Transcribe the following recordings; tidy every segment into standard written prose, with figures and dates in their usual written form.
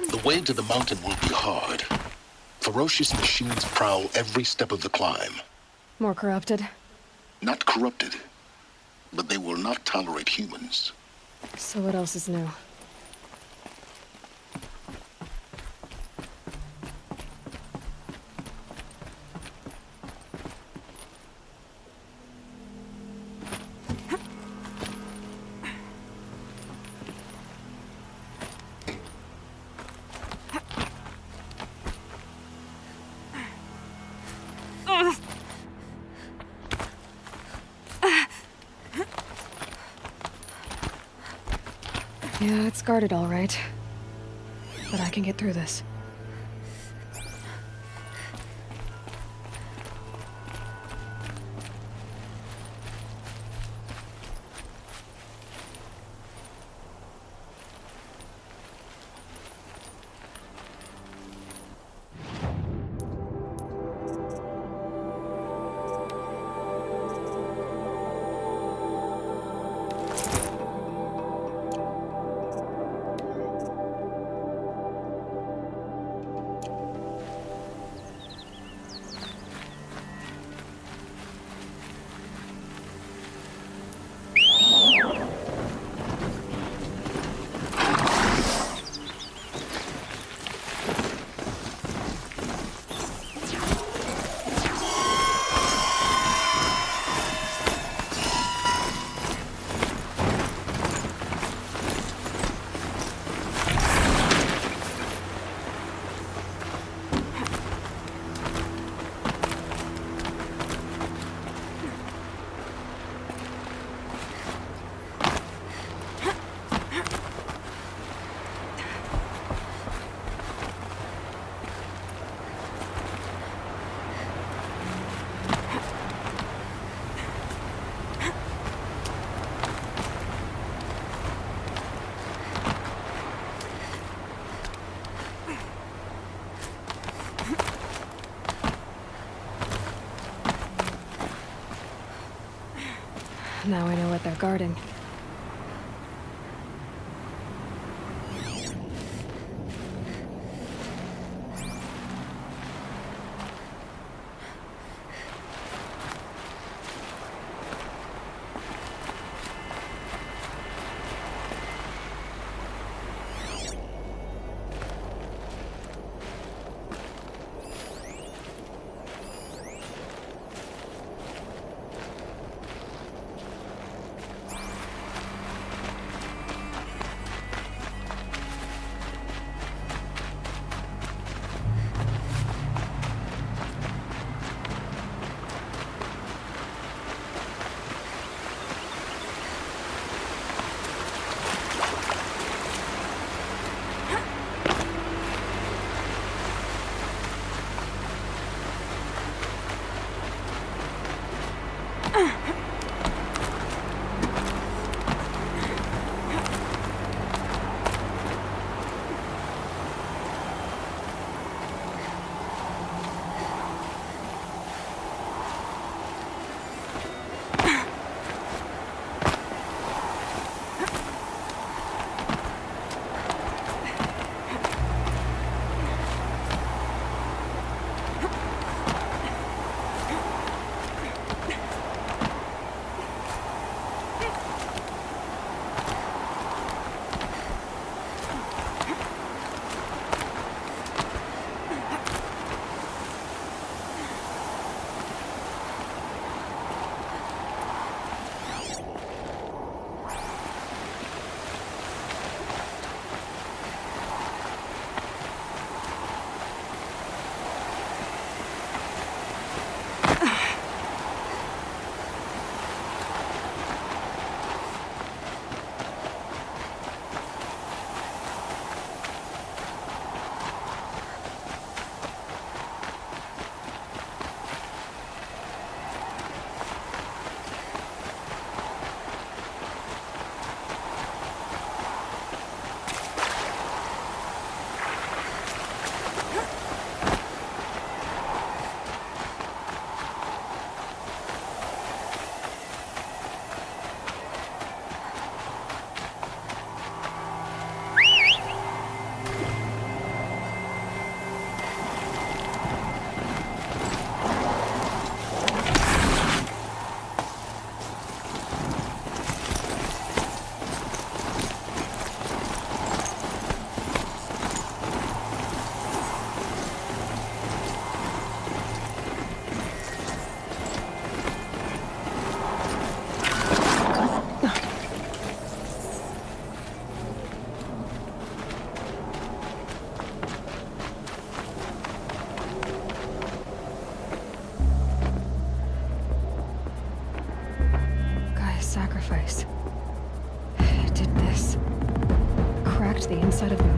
The way to the mountain will be hard. Ferocious machines prowl every step of the climb. More corrupted? Not corrupted, but they will not tolerate humans. So what else is new? Yeah, it's guarded all right. But I can get through this. Now I know what they're guarding.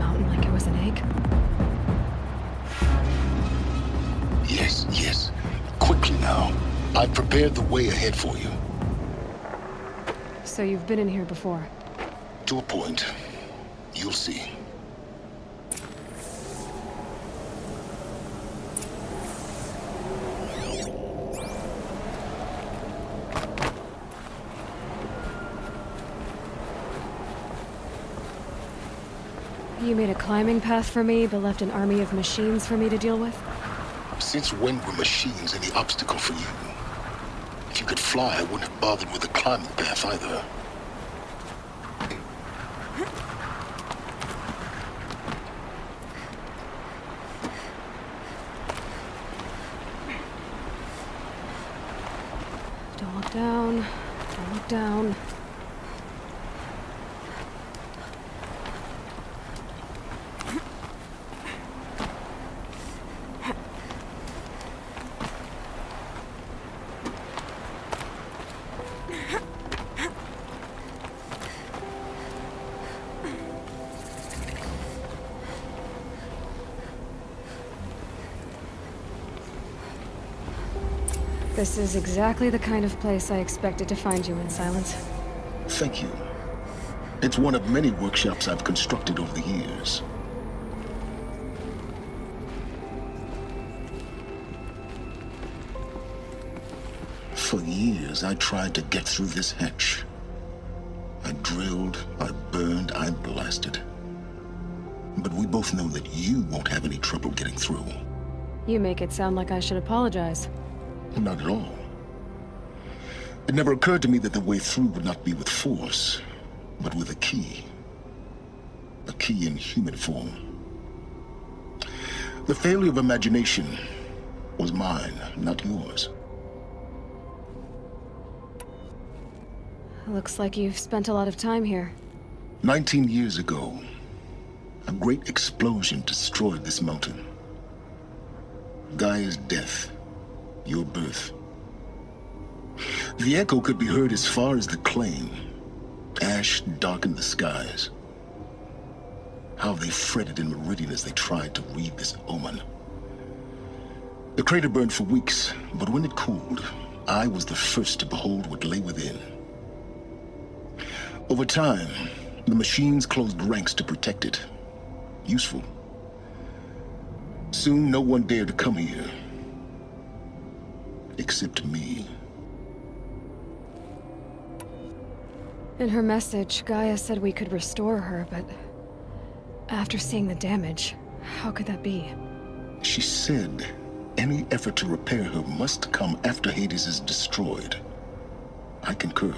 mountain like it was an egg? Yes, yes. Quickly now. I've prepared the way ahead for you. So you've been in here before? To a point. You'll see. You made a climbing path for me, but left an army of machines for me to deal with? Since when were machines any obstacle for you? If you could fly, I wouldn't have bothered with the climbing path either. Don't look down. Don't look down. This is exactly the kind of place I expected to find you in, Silence. Thank you. It's one of many workshops I've constructed over the years. For years, I tried to get through this hatch. I drilled, I burned, I blasted. But we both know that you won't have any trouble getting through. You make it sound like I should apologize. Not at all. It never occurred to me that the way through would not be with force, but with a key. A key in human form. The failure of imagination was mine, not yours. Looks like you've spent a lot of time here. 19 years ago, a great explosion destroyed this mountain. Gaia's death. Your birth. The echo could be heard as far as the claim. Ash darkened the skies. How they fretted in meridian as they tried to read this omen. The crater burned for weeks, but when it cooled, I was the first to behold what lay within. Over time, the machines closed ranks to protect it. Useful. Soon, no one dared to come here. Except me. In her message, Gaia said we could restore her, but after seeing the damage, how could that be? She said any effort to repair her must come after Hades is destroyed. I concur.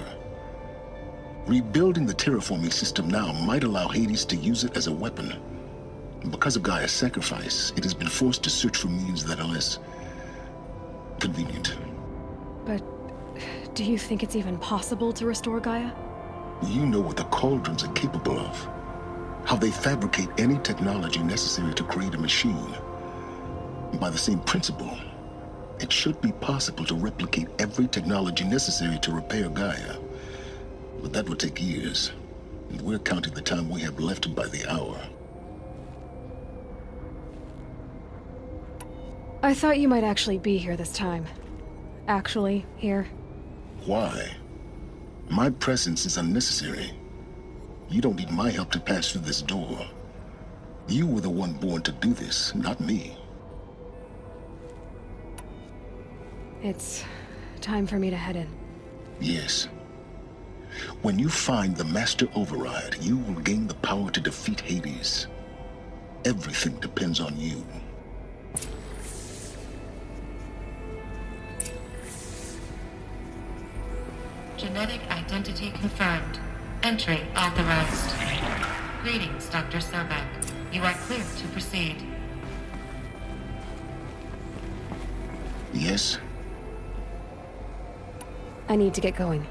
Rebuilding the terraforming system now might allow Hades to use it as a weapon. Because of Gaia's sacrifice, it has been forced to search for means that are less convenient. But do you think it's even possible to restore Gaia? You know what the Cauldrons are capable of. How they fabricate any technology necessary to create a machine. By the same principle, it should be possible to replicate every technology necessary to repair Gaia. But that would take years, and we're counting the time we have left by the hour. I thought you might actually be here this time. Actually, here. Why? My presence is unnecessary. You don't need my help to pass through this door. You were the one born to do this, not me. It's time for me to head in. Yes. When you find the Master Override, you will gain the power to defeat Hades. Everything depends on you. Genetic identity confirmed. Entry authorized. Greetings, Dr. Sobek. You are clear to proceed. Yes? I need to get going.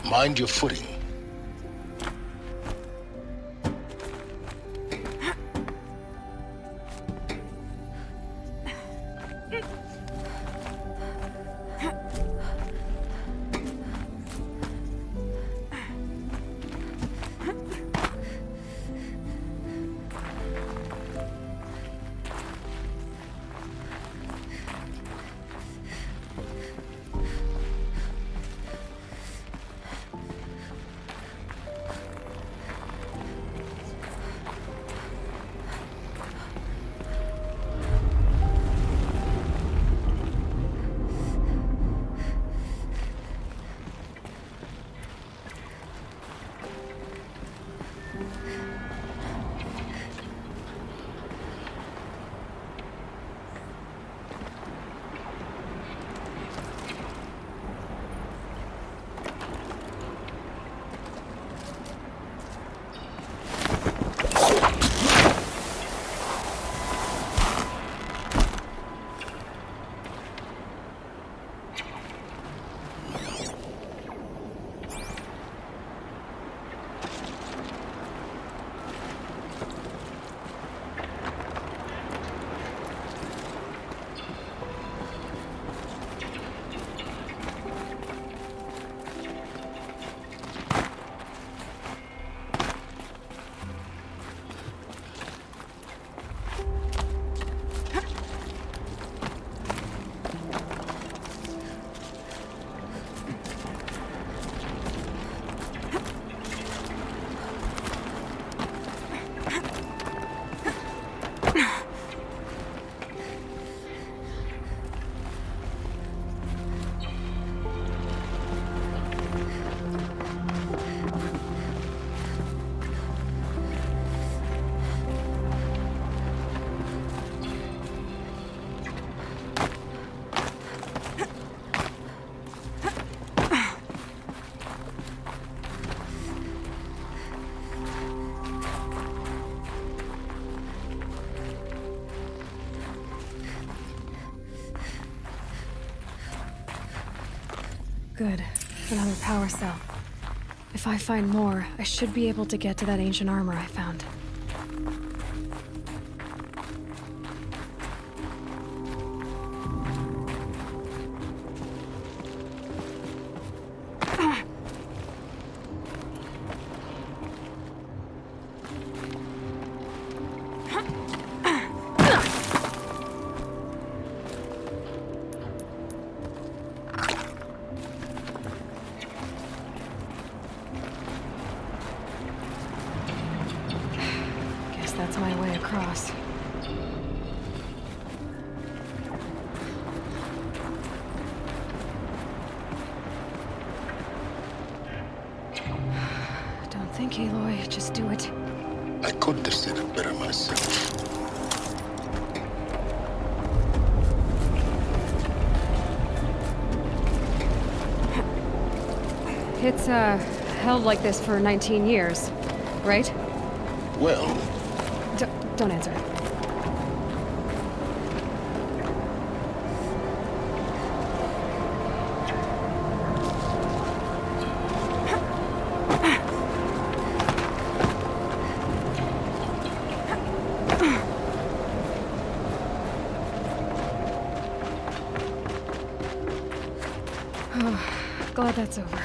Mind your footing. Good. Another power cell. If I find more, I should be able to get to that ancient armor I found. That's my way across. Don't think, Aloy. Just do it. I couldn't have said it better myself. It's, held like this for 19 years, right? Well... Don't answer. Oh, glad that's over.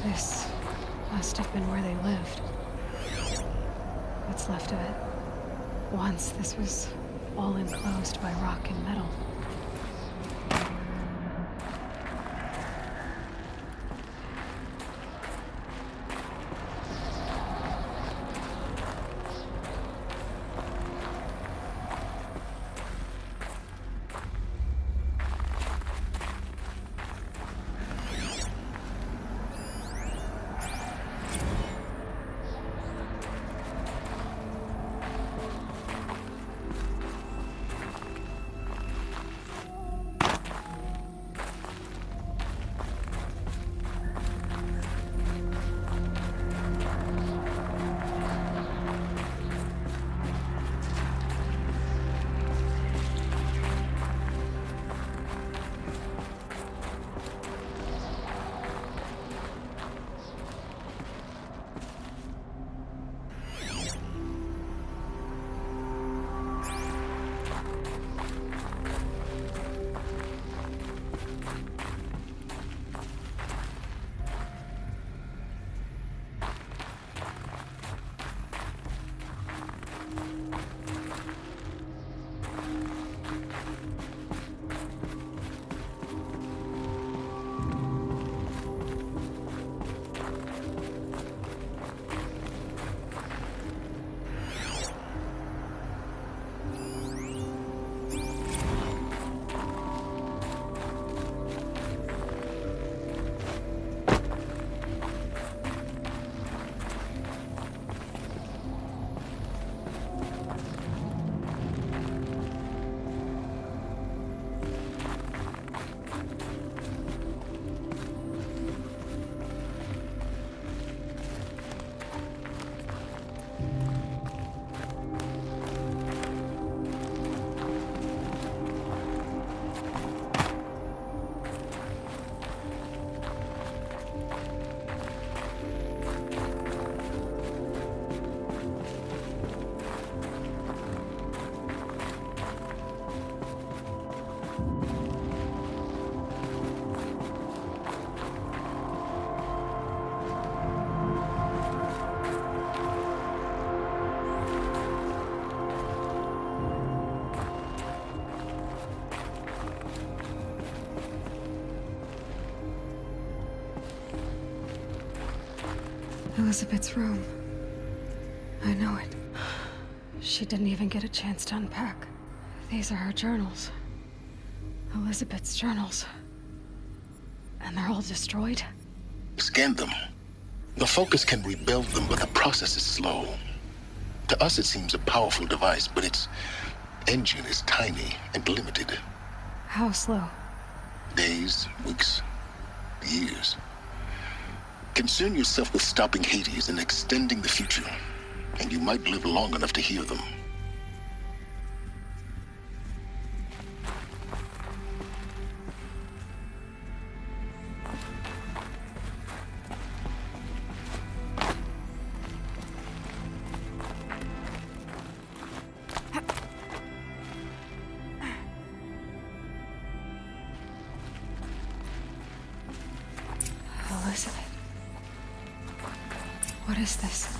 This must have been where they lived. What's left of it. Once, this was all enclosed by rock and metal. Elizabeth's room. I know it. She didn't even get a chance to unpack. These are her journals. Elizabeth's journals. And they're all destroyed? Scan them. The Focus can rebuild them, but the process is slow. To us, it seems a powerful device, but its engine is tiny and limited. How slow? Days, weeks, years. Concern yourself with stopping Hades and extending the future, and you might live long enough to hear them. Elizabeth. What is this?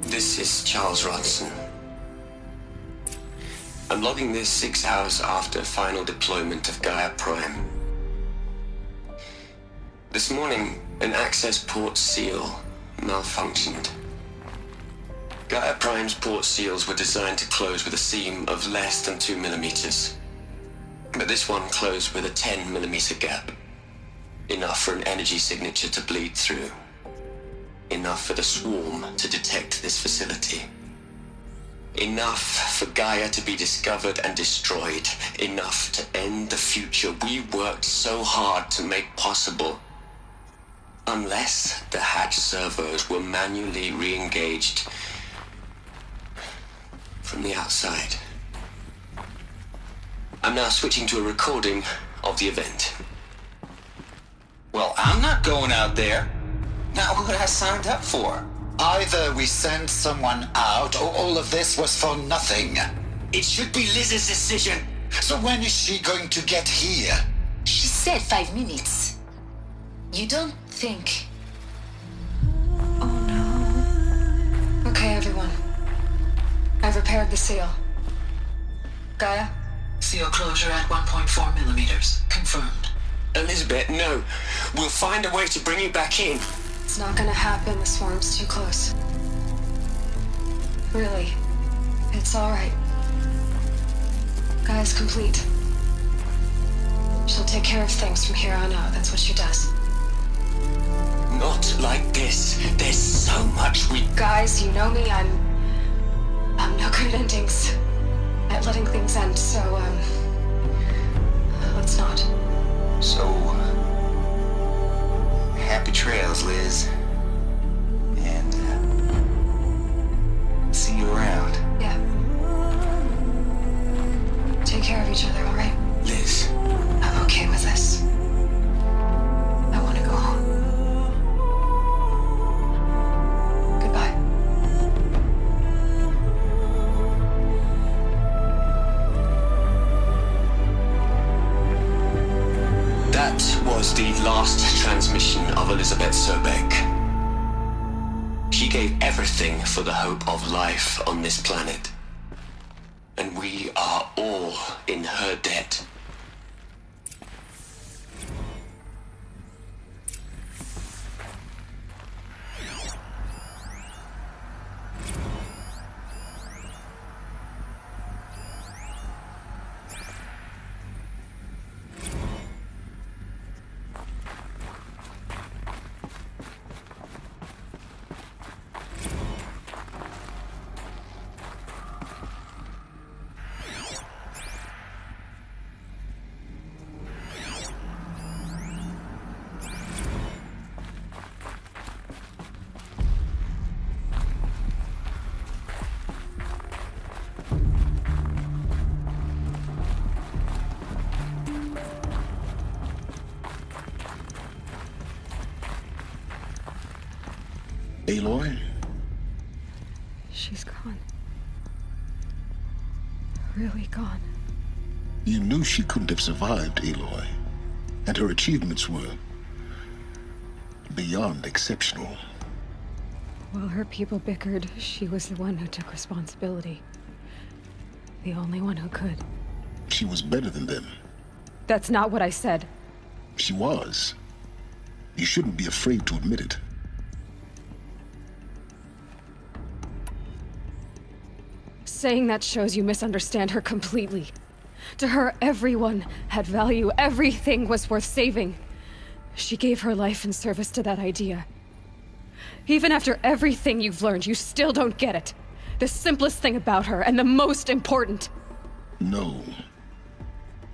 This is Charles Ronson. I'm logging this 6 hours after final deployment of Gaia Prime. This morning, an access port seal malfunctioned. Gaia Prime's port seals were designed to close with a seam of less than 2 millimeters. But this one closed with a 10 millimeter gap. Enough for an energy signature to bleed through. Enough for the swarm to detect this facility. Enough for Gaia to be discovered and destroyed. Enough to end the future we worked so hard to make possible. Unless the hatch servos were manually re-engaged from the outside. I'm now switching to a recording of the event. Well, I'm not going out there. Not what I signed up for. Either we send someone out, or all of this was for nothing. It should be Liz's decision. So when is she going to get here? She said 5 minutes. You don't think... Oh no. Okay, everyone. I've repaired the seal. Gaia? Seal closure at 1.4 millimeters. Confirmed. Elizabeth, no. We'll find a way to bring you back in. It's not gonna happen. The swarm's too close. Really. It's alright. Gaia's complete. She'll take care of things from here on out. That's what she does. Not like this. There's so much we... Guys, you know me. I'm no good at endings. At letting things end, so, let's not. So, happy trails, Liz. And, see you around. Yeah. Take care of each other, alright? Liz. I'm okay with this. I want to go home. Goodbye. That was the last transmission of Elizabeth Sobek. She gave everything for the hope of life on this planet. And we are all in her debt. Aloy? She's gone. Really gone. You knew she couldn't have survived, Aloy. And her achievements were beyond exceptional. While her people bickered, she was the one who took responsibility. The only one who could. She was better than them. That's not what I said. She was. You shouldn't be afraid to admit it. Saying that shows you misunderstand her completely. To her, everyone had value. Everything was worth saving. She gave her life in service to that idea. Even after everything you've learned, you still don't get it. The simplest thing about her, and the most important. No.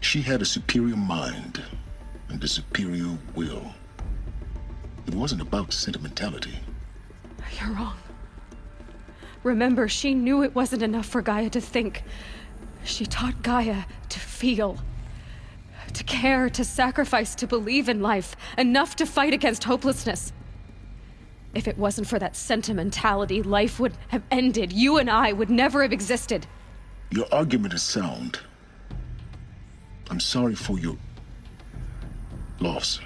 She had a superior mind and a superior will. It wasn't about sentimentality. You're wrong. Remember, she knew it wasn't enough for Gaia to think. She taught Gaia to feel. To care, to sacrifice, to believe in life. Enough to fight against hopelessness. If it wasn't for that sentimentality, life would have ended. You and I would never have existed. Your argument is sound. I'm sorry for your loss.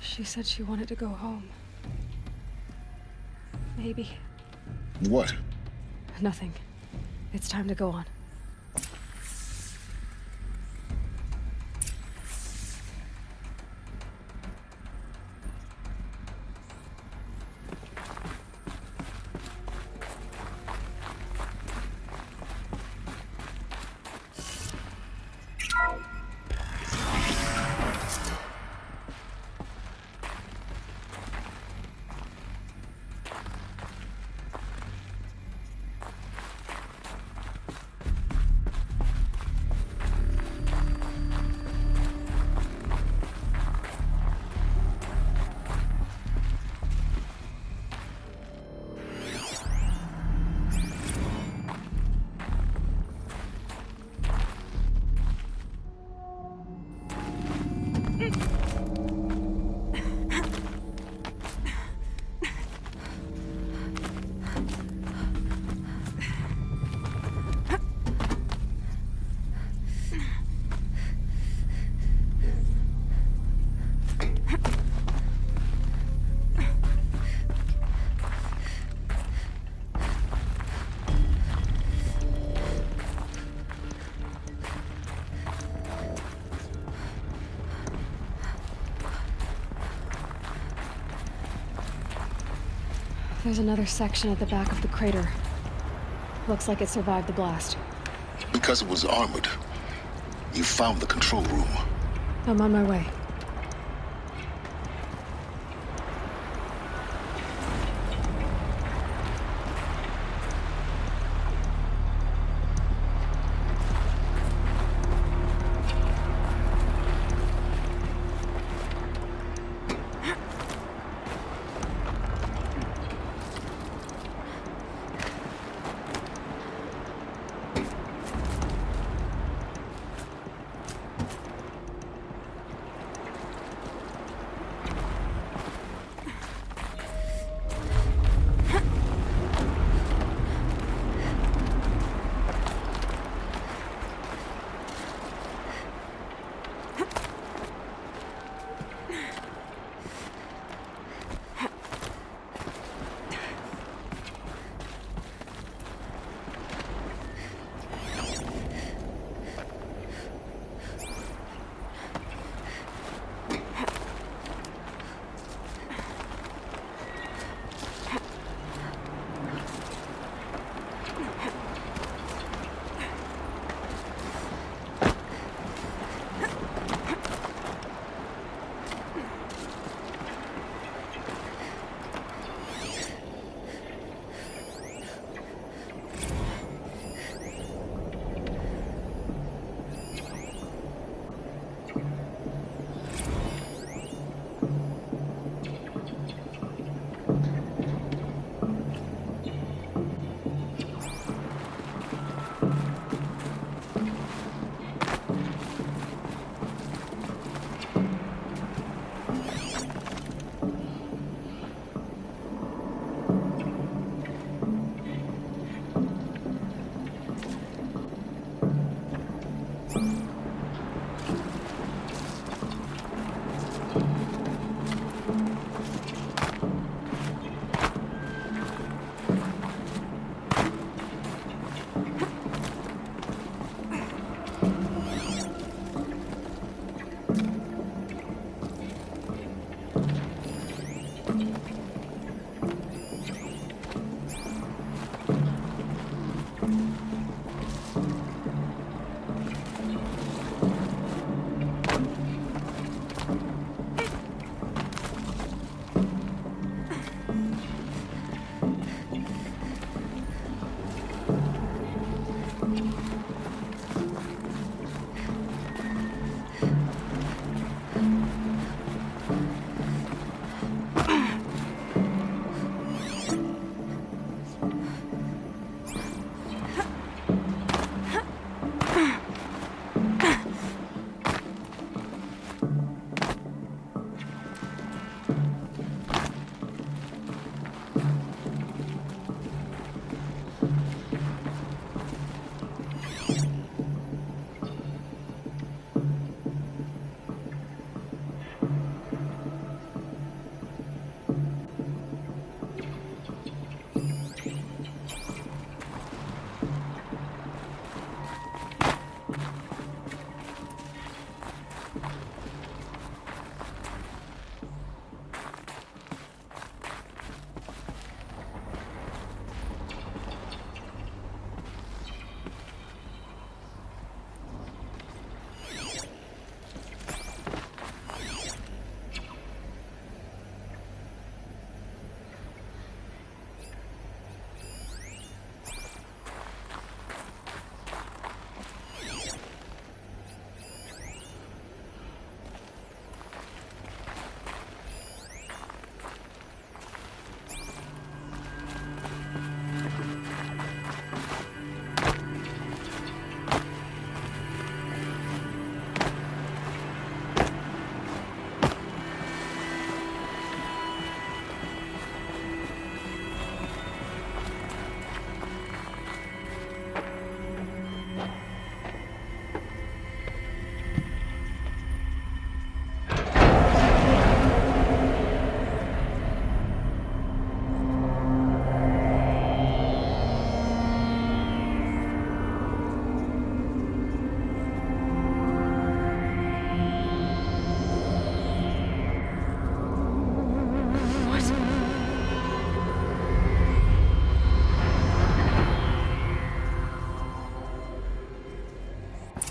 She said she wanted to go home. Maybe. What? Nothing. It's time to go on. There's another section at the back of the crater. Looks like it survived the blast. Because it was armored. You found the control room. I'm on my way.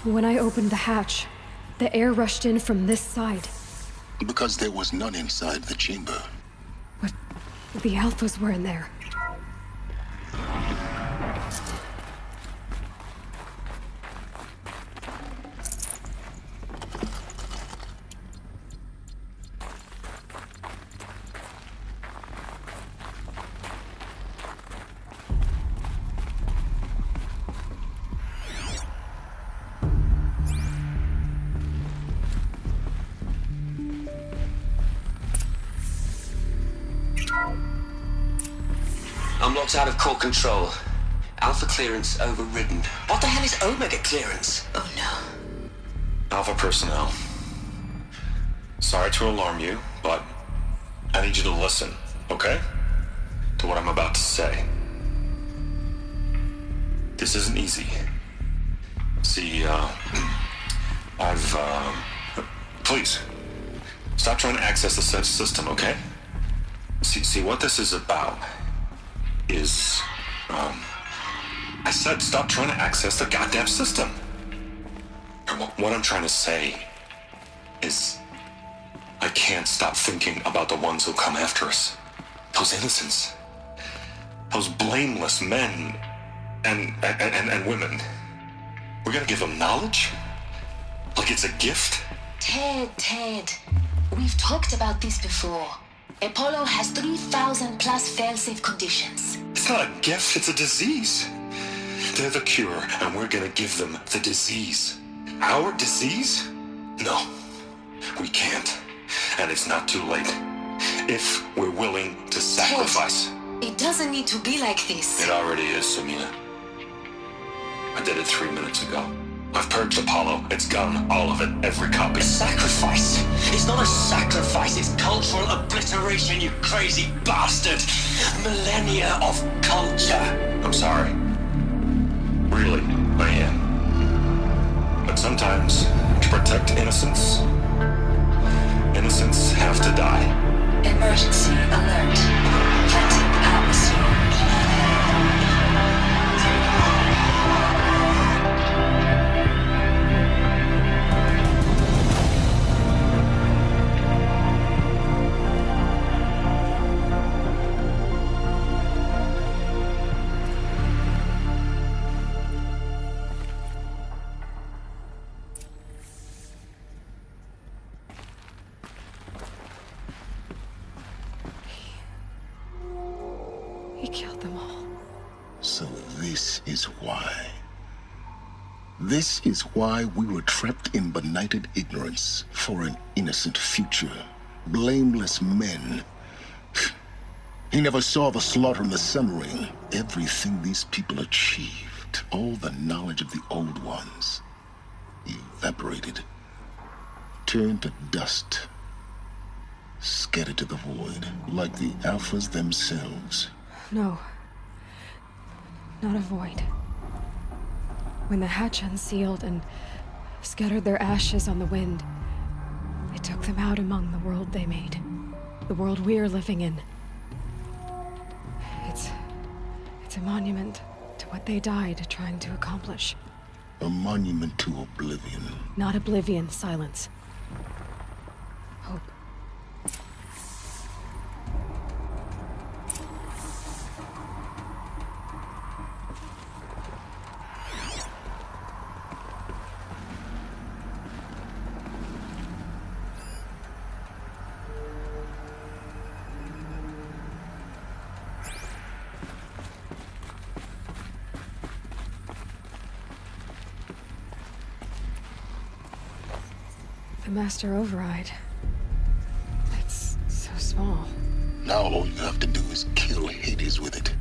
When I opened the hatch, the air rushed in from this side. Because there was none inside the chamber. But the Alphas were in there. I'm locked out of core control. Alpha clearance overridden. What the hell is Omega clearance? Oh no. Alpha personnel. Sorry to alarm you, but I need you to listen, okay? To what I'm about to say. This isn't easy. See, please, stop trying to access the system, okay? See, what this is about is, I said stop trying to access the goddamn system. What I'm trying to say is, I can't stop thinking about the ones who come after us. Those innocents. Those blameless men and women. We're gonna give them knowledge? Like it's a gift? Ted. We've talked about this before. Apollo has 3,000 plus fail-safe conditions. It's not a gift, it's a disease. They're the cure, and we're gonna give them the disease. Our disease? No, we can't. And it's not too late. If we're willing to sacrifice. It doesn't need to be like this. It already is, Samina. I did it 3 minutes ago. I've purged Apollo. It's gone, all of it, every copy. Sacrifice? It's not a sacrifice, it's cultural obliteration, you crazy bastard! Millennia of culture! I'm sorry. Really, I am. But sometimes, to protect innocence, innocents have to die. Emergency alert. Planting atmosphere. He killed them all. So this is why. This is why we were trapped in benighted ignorance for an innocent future. Blameless men. He never saw the slaughter in the Sun Ring. Everything these people achieved, all the knowledge of the old ones, evaporated, turned to dust, scattered to the void, like the Alphas themselves. No. Not a void. When the hatch unsealed and scattered their ashes on the wind, it took them out among the world they made. The world we're living in. It's a monument to what they died trying to accomplish. A monument to oblivion. Not oblivion, silence. Hope. The master override. It's so small. Now all you have to do is kill Hades with it.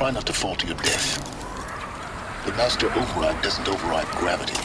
Try not to fall to your death. The master override doesn't override gravity.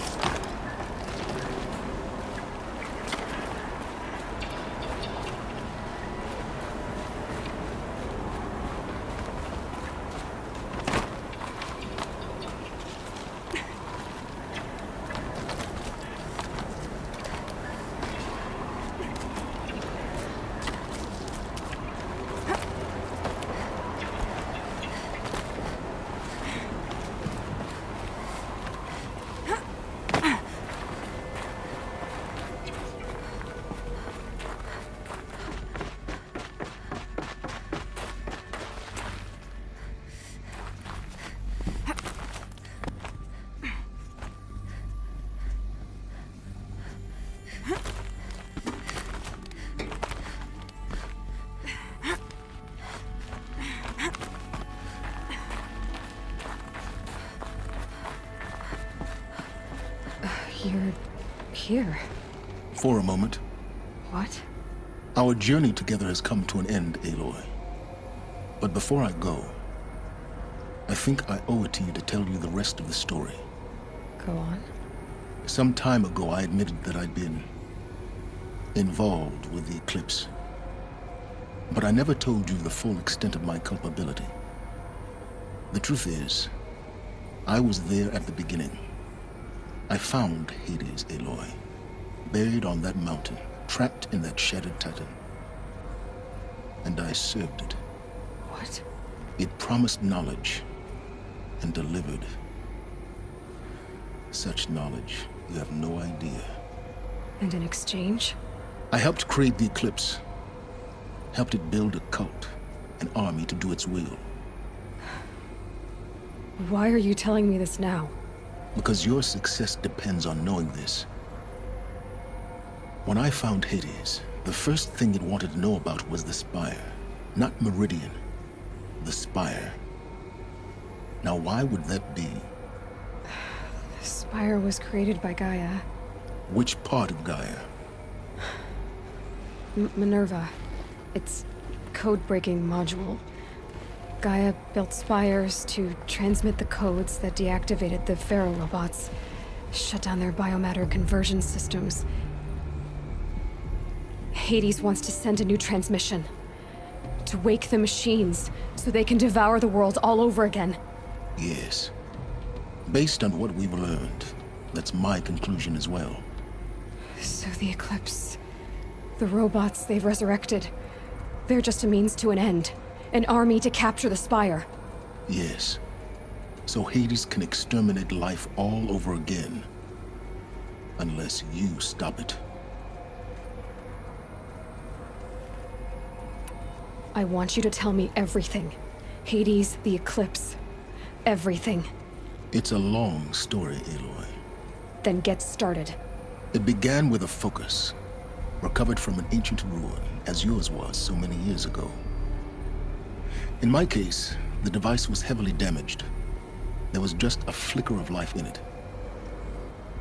You're here. For a moment. What? Our journey together has come to an end, Aloy. But before I go, I think I owe it to you to tell you the rest of the story. Go on. Some time ago, I admitted that I'd been involved with the eclipse. But I never told you the full extent of my culpability. The truth is, I was there at the beginning. I found Hades, Aloy, buried on that mountain, trapped in that shattered titan. And I served it. What? It promised knowledge and delivered. Such knowledge, you have no idea. And in exchange? I helped create the eclipse. Helped it build a cult, an army to do its will. Why are you telling me this now? Because your success depends on knowing this. When I found Hades, the first thing it wanted to know about was the Spire. Not Meridian. The Spire. Now why would that be? The Spire was created by Gaia. Which part of Gaia? Minerva. Its code-breaking module. Gaia built spires to transmit the codes that deactivated the Pharaoh robots, shut down their biomatter conversion systems. Hades wants to send a new transmission. To wake the machines, so they can devour the world all over again. Yes. Based on what we've learned, that's my conclusion as well. So the Eclipse... the robots they've resurrected... they're just a means to an end. An army to capture the Spire. Yes. So Hades can exterminate life all over again. Unless you stop it. I want you to tell me everything. Hades, the Eclipse. Everything. It's a long story, Aloy. Then get started. It began with a focus. Recovered from an ancient ruin, as yours was so many years ago. In my case, the device was heavily damaged. There was just a flicker of life in it.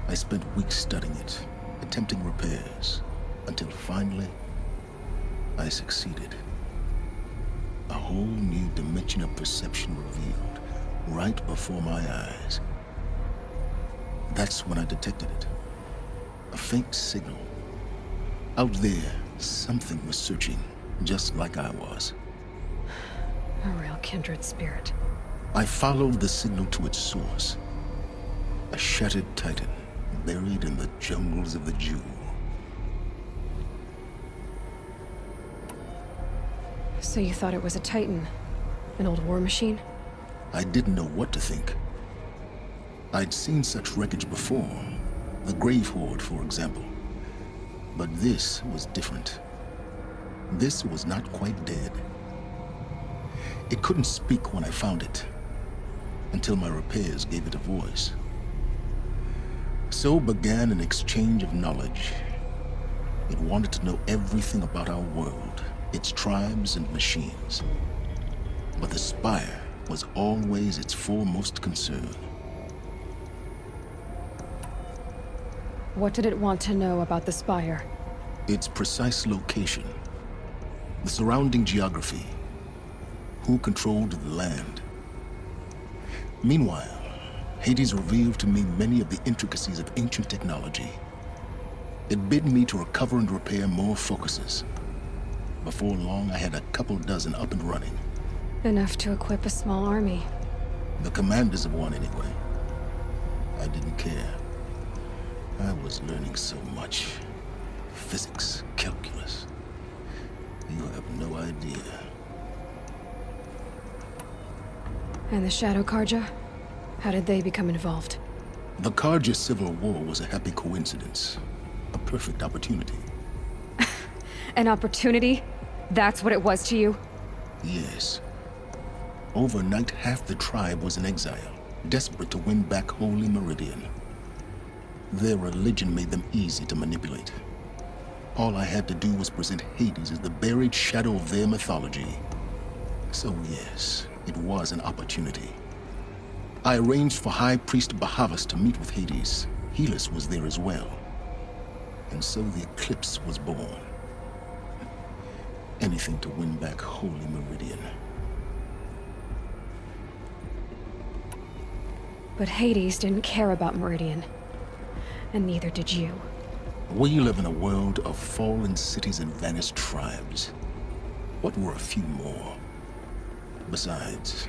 I spent weeks studying it, attempting repairs, until finally, I succeeded. A whole new dimension of perception revealed, right before my eyes. That's when I detected it. A faint signal. Out there, something was searching, just like I was. A real kindred spirit. I followed the signal to its source. A shattered titan, buried in the jungles of the Jewel. So you thought it was a titan? An old war machine? I didn't know what to think. I'd seen such wreckage before. The Grave Horde, for example. But this was different. This was not quite dead. It couldn't speak when I found it, until my repairs gave it a voice. So began an exchange of knowledge. It wanted to know everything about our world, its tribes and machines. But the Spire was always its foremost concern. What did it want to know about the Spire? Its precise location, the surrounding geography, who controlled the land, Meanwhile, Hades revealed to me many of the intricacies of ancient technology. It bid me to recover and repair more focuses. Before long, I had a couple dozen up and running. Enough to equip a small army. The commanders of one, anyway. I didn't care. I was learning so much. Physics, calculus. You have no idea. And the Shadow Karja? How did they become involved? The Karja Civil War was a happy coincidence. A perfect opportunity. An opportunity? That's what it was to you? Yes. Overnight, half the tribe was in exile, desperate to win back Holy Meridian. Their religion made them easy to manipulate. All I had to do was present Hades as the buried shadow of their mythology. So yes, it was an opportunity. I arranged for High Priest Bahavas to meet with Hades. Helis was there as well. And so the eclipse was born. Anything to win back Holy Meridian. But Hades didn't care about Meridian. And neither did you. We live in a world of fallen cities and vanished tribes. What were a few more? Besides,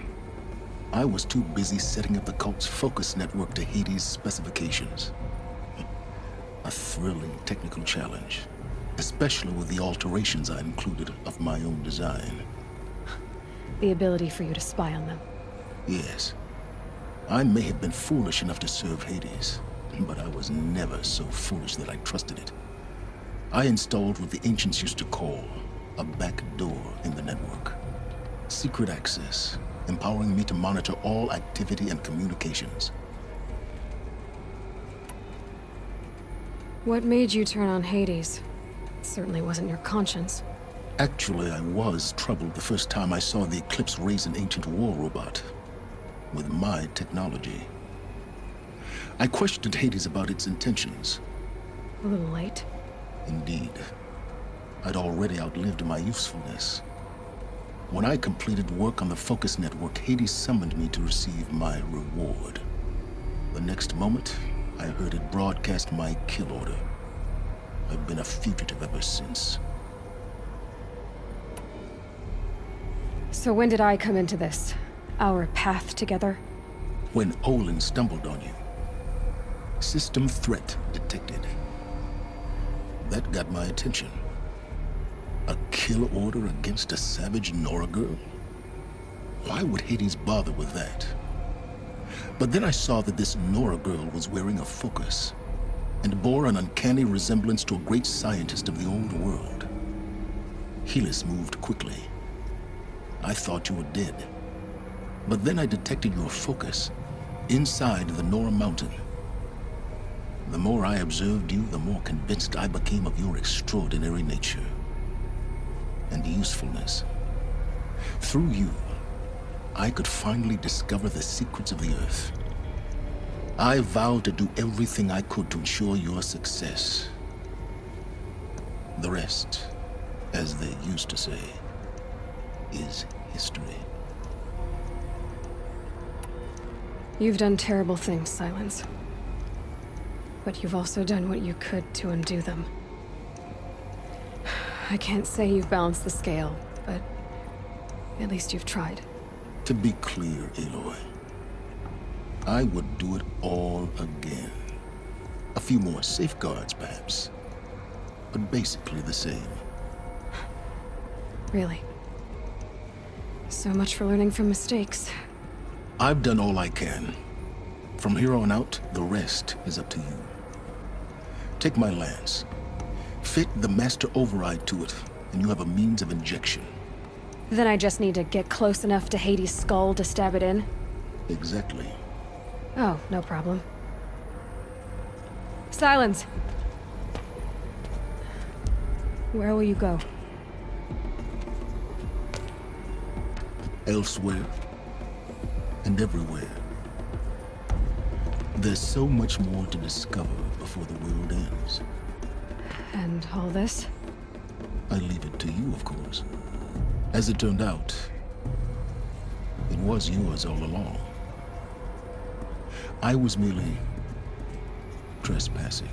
I was too busy setting up the cult's focus network to Hades' specifications. A thrilling technical challenge, especially with the alterations I included of my own design. The ability for you to spy on them. Yes. I may have been foolish enough to serve Hades, but I was never so foolish that I trusted it. I installed what the ancients used to call a back door in the network. Secret access, empowering me to monitor all activity and communications. What made you turn on Hades? It certainly wasn't your conscience. Actually, I was troubled the first time I saw the Eclipse raise an ancient war robot. With my technology. I questioned Hades about its intentions. A little late. Indeed. I'd already outlived my usefulness. When I completed work on the Focus Network, Hades summoned me to receive my reward. The next moment, I heard it broadcast my kill order. I've been a fugitive ever since. So when did I come into this? Our path together? When Olin stumbled on you. System threat detected. That got my attention. A kill order against a savage Nora girl? Why would Hades bother with that? But then I saw that this Nora girl was wearing a focus, and bore an uncanny resemblance to a great scientist of the old world. Helis moved quickly. I thought you were dead. But then I detected your focus inside the Nora mountain. The more I observed you, the more convinced I became of your extraordinary nature and usefulness. Through you, I could finally discover the secrets of the Earth. I vowed to do everything I could to ensure your success. The rest, as they used to say, is history. You've done terrible things, Silence. But you've also done what you could to undo them. I can't say you've balanced the scale, but at least you've tried. To be clear, Aloy, I would do it all again. A few more safeguards, perhaps, but basically the same. Really? So much for learning from mistakes. I've done all I can. From here on out, the rest is up to you. Take my lance. Fit the master override to it, and you have a means of injection. Then I just need to get close enough to Hades' skull to stab it in? Exactly. Oh, no problem. Silence! Where will you go? Elsewhere. And everywhere. There's so much more to discover before the world ends. And all this? I leave it to you, of course. As it turned out, it was yours all along. I was merely trespassing.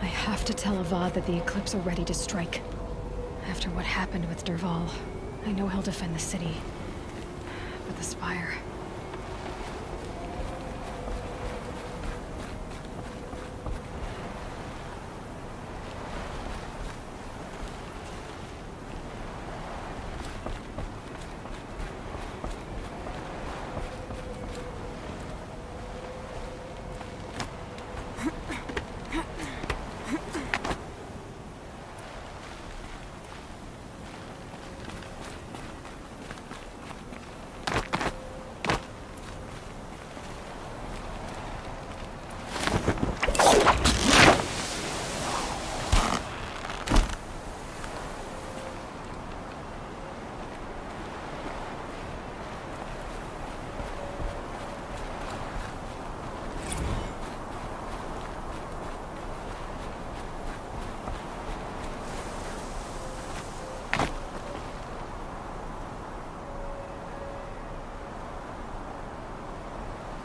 I have to tell Avad that the Eclipse are ready to strike. After what happened with Derval, I know he'll defend the city. But the Spire...